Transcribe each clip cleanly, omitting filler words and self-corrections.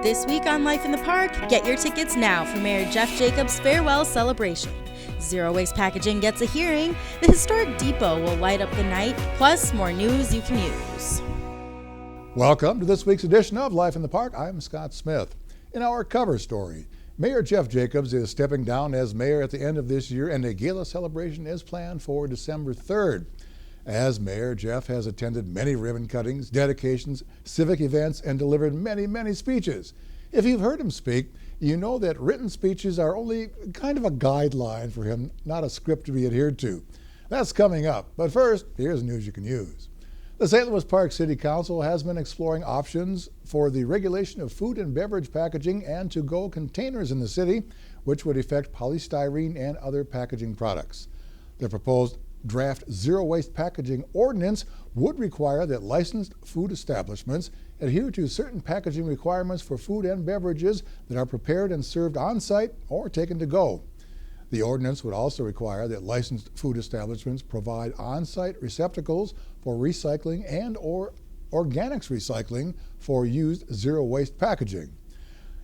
This week on Life in the Park, get your tickets now for Mayor Jeff Jacobs' farewell celebration. Zero Waste Packaging gets a hearing, the historic depot will light up the night, plus more news you can use. Welcome to this week's edition of Life in the Park. I'm Scott Smith. In our cover story, Mayor Jeff Jacobs is stepping down as mayor at the end of this year, and a gala celebration is planned for December 3rd. As mayor, Jeff has attended many ribbon cuttings, dedications, civic events, and delivered many speeches. If you've heard him speak, you know that written speeches are only kind of a guideline for him, not a script to be adhered to. That's coming up. But first, here's news you can use. The St. Louis Park City Council has been exploring options for the regulation of food and beverage packaging and to-go containers in the city, which would affect polystyrene and other packaging products. The proposed draft zero waste packaging ordinance would require that licensed food establishments adhere to certain packaging requirements for food and beverages that are prepared and served on-site or taken to go. The ordinance would also require that licensed food establishments provide on-site receptacles for recycling and or organics recycling for used zero waste packaging.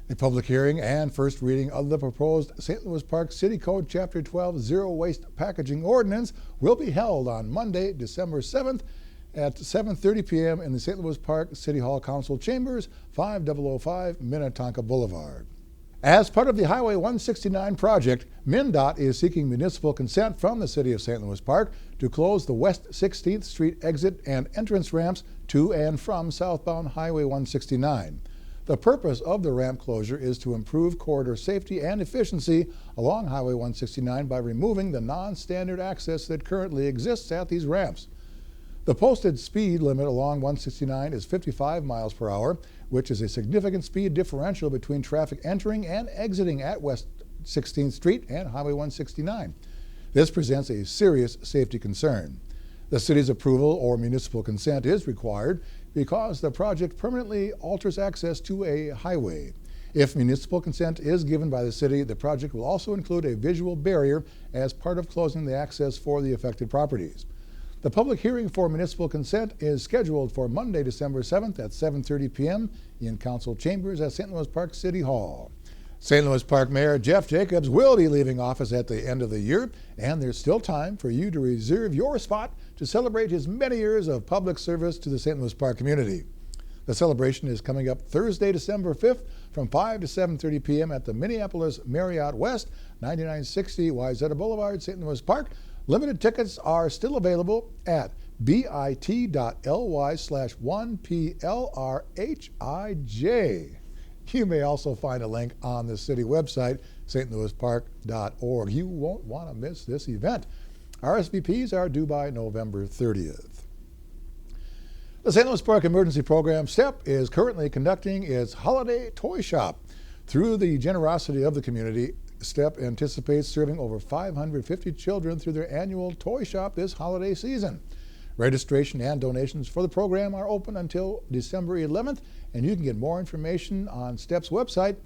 A public hearing and first reading of the proposed St. Louis Park City Code Chapter 12 Zero Waste Packaging Ordinance will be held on Monday, December 7th at 7:30 p.m. in the St. Louis Park City Hall Council Chambers, 5005 Minnetonka Boulevard. As part of the Highway 169 project, MnDOT is seeking municipal consent from the City of St. Louis Park to close the West 16th Street exit and entrance ramps to and from southbound Highway 169. The purpose of the ramp closure is to improve corridor safety and efficiency along Highway 169 by removing the non-standard access that currently exists at these ramps. The posted speed limit along 169 is 55 miles per hour, which is a significant speed differential between traffic entering and exiting at West 16th Street and Highway 169. This presents a serious safety concern. The city's approval or municipal consent is required because the project permanently alters access to a highway. If municipal consent is given by the city, the project will also include a visual barrier as part of closing the access for the affected properties. The public hearing for municipal consent is scheduled for Monday, December 7th at 7:30 p.m. in Council Chambers at St. Louis Park City Hall. St. Louis Park Mayor Jeff Jacobs will be leaving office at the end of the year, and there's still time for you to reserve your spot to celebrate his many years of public service to the St. Louis Park community. The celebration is coming up Thursday, December 5th from 5 to 7:30 p.m. at the Minneapolis Marriott West, 9960 Wayzata Boulevard, St. Louis Park. Limited tickets are still available at bit.ly/1plrhij. You may also find a link on the city website, stlouispark.org. You won't want to miss this event. RSVPs are due by November 30th. The St. Louis Park Emergency Program, STEP, is currently conducting its holiday toy shop. Through the generosity of the community, STEP anticipates serving over 550 children through their annual toy shop this holiday season. Registration and donations for the program are open until December 11th, and you can get more information on STEP's website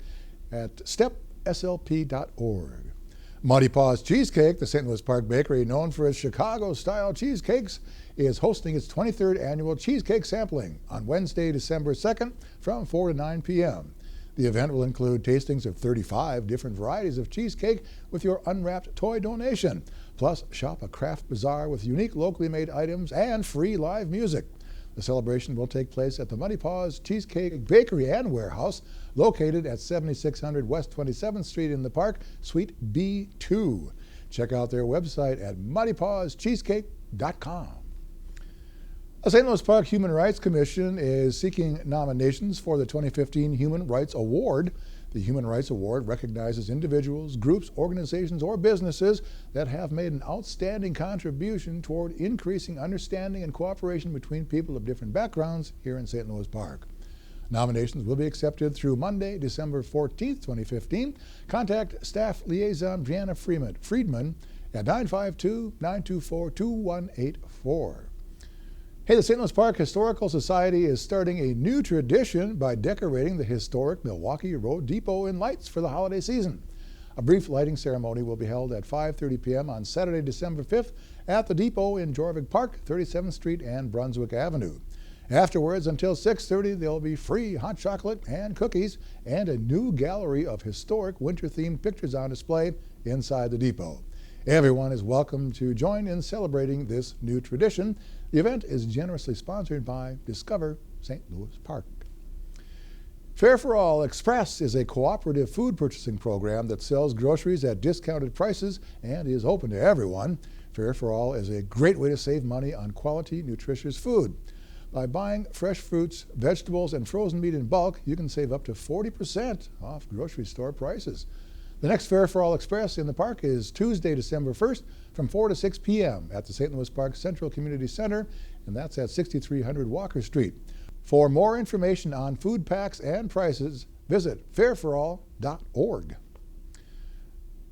at stepslp.org. Muddy Paws Cheesecake, the St. Louis Park bakery known for its Chicago-style cheesecakes, is hosting its 23rd annual cheesecake sampling on Wednesday, December 2nd from 4 to 9 p.m. The event will include tastings of 35 different varieties of cheesecake with your unwrapped toy donation. Plus, shop a craft bazaar with unique locally made items and free live music. The celebration will take place at the Muddy Paws Cheesecake Bakery and Warehouse, located at 7600 West 27th Street in the Park, Suite B2. Check out their website at muddypawscheesecake.com. The St. Louis Park Human Rights Commission is seeking nominations for the 2015 Human Rights Award. The Human Rights Award recognizes individuals, groups, organizations, or businesses that have made an outstanding contribution toward increasing understanding and cooperation between people of different backgrounds here in St. Louis Park. Nominations will be accepted through Monday, December 14th, 2015. Contact Staff Liaison Brianna Friedman at 952-924-2184. Hey, the St. Louis Park Historical Society is starting a new tradition by decorating the historic Milwaukee Road Depot in lights for the holiday season. A brief lighting ceremony will be held at 5:30 p.m. on Saturday, December 5th at the depot in Jorvik Park, 37th Street and Brunswick Avenue. Afterwards, until 6:30, there'll be free hot chocolate and cookies and a new gallery of historic winter-themed pictures on display inside the depot. Everyone is welcome to join in celebrating this new tradition. The event is generously sponsored by Discover St. Louis Park. Fare for All Express is a cooperative food purchasing program that sells groceries at discounted prices and is open to everyone. Fare for All is a great way to save money on quality, nutritious food. By buying fresh fruits, vegetables, and frozen meat in bulk, you can save up to 40% off grocery store prices. The next Fare for All Express in the park is Tuesday, December 1st from 4 to 6 p.m. at the St. Louis Park Central Community Center, and that's at 6300 Walker Street. For more information on food packs and prices, visit fareforall.org.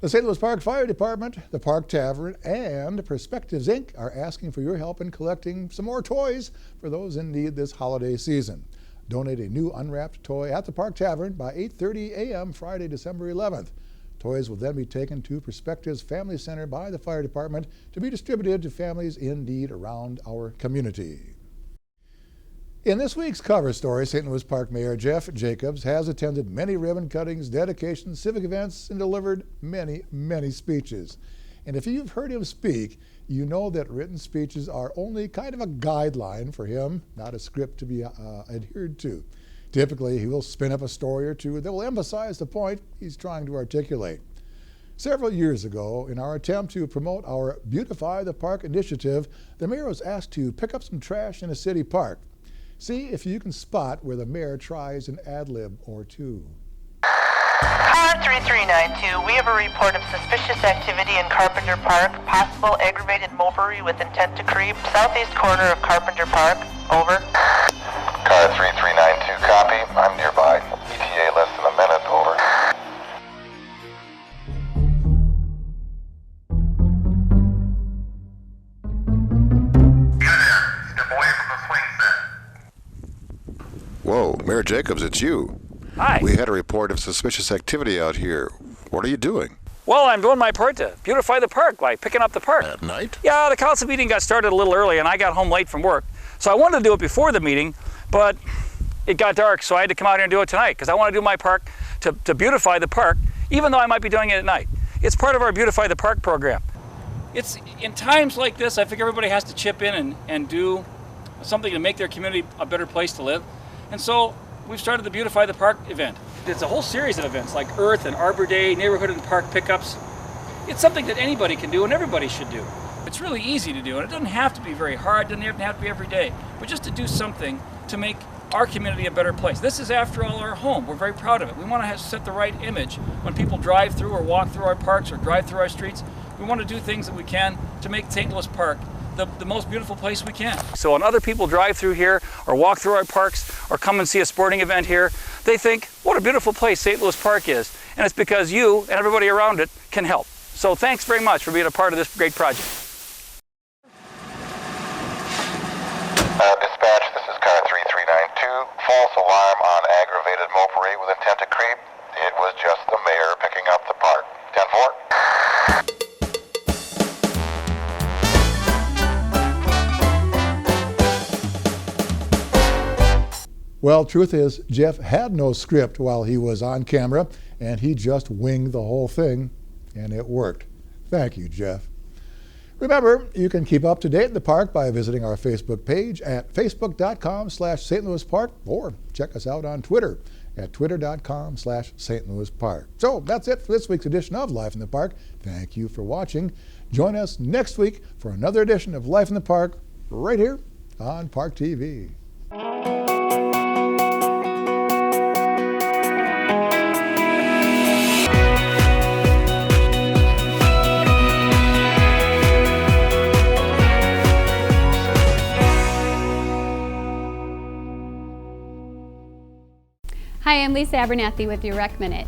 The St. Louis Park Fire Department, the Park Tavern, and Perspectives, Inc. are asking for your help in collecting some more toys for those in need this holiday season. Donate a new unwrapped toy at the Park Tavern by 8:30 a.m. Friday, December 11th. Toys will then be taken to Perspectives Family Center by the Fire Department to be distributed to families in need around our community. In this week's cover story, St. Louis Park Mayor Jeff Jacobs has attended many ribbon cuttings, dedications, civic events, and delivered many, many speeches. And if you've heard him speak, you know that written speeches are only kind of a guideline for him, not a script to be adhered to. Typically, he will spin up a story or two that will emphasize the point he's trying to articulate. Several years ago, in our attempt to promote our Beautify the Park initiative, the mayor was asked to pick up some trash in a city park. See if you can spot where the mayor tries an ad-lib or two. Car 3392, we have a report of suspicious activity in Carpenter Park, possible aggravated mopery with intent to creep, southeast corner of Carpenter Park. Over. Car 3392, copy. I'm nearby. ETA less than a minute. Over. Whoa, Mayor Jacobs, it's you. Hi. We had a report of suspicious activity out here. What are you doing? Well, I'm doing my part to beautify the park by picking up the park. At night? Yeah, the council meeting got started a little early and I got home late from work. So I wanted to do it before the meeting, but it got dark, so I had to come out here and do it tonight because I want to do my part to beautify the park, even though I might be doing it at night. It's part of our Beautify the Park program. It's in times like this, I think everybody has to chip in and do something to make their community a better place to live. And so we've started the Beautify the Park event. It's a whole series of events like Earth and Arbor Day, Neighborhood and Park pickups. It's something that anybody can do and everybody should do. It's really easy to do, and it doesn't have to be very hard, it doesn't even have to be every day, but just to do something to make our community a better place. This is, after all, our home. We're very proud of it. We want to set the right image when people drive through or walk through our parks or drive through our streets. We want to do things that we can to make St. Louis Park the most beautiful place we can. So when other people drive through here or walk through our parks or come and see a sporting event here, they think, what a beautiful place St. Louis Park is. And it's because you and everybody around it can help. So thanks very much for being a part of this great project. Dispatch, this is car 3392. False alarm on aggravated mopery with intent to creep. It was just the mayor picking up the park. 10-4. Well, truth is, Jeff had no script while he was on camera, and he just winged the whole thing, and it worked. Thank you, Jeff. Remember, you can keep up to date in the park by visiting our Facebook page at facebook.com/St. Louis Park, or check us out on Twitter at twitter.com/St. Louis Park. So that's it for this week's edition of Life in the Park. Thank you for watching. Join us next week for another edition of Life in the Park right here on Park TV. Hi, I'm Lisa Abernathy with your Rec Minute.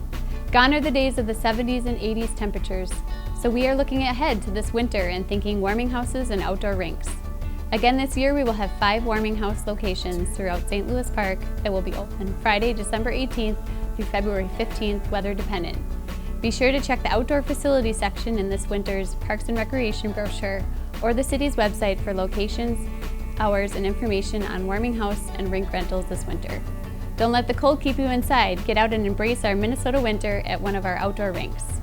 Gone are the days of the 70s and 80s temperatures, so we are looking ahead to this winter and thinking warming houses and outdoor rinks. Again this year, we will have 5 warming house locations throughout St. Louis Park that will be open Friday, December 18th through February 15th, weather dependent. Be sure to check the outdoor facility section in this winter's Parks and Recreation brochure or the city's website for locations, hours, and information on warming house and rink rentals this winter. Don't let the cold keep you inside. Get out and embrace our Minnesota winter at one of our outdoor rinks.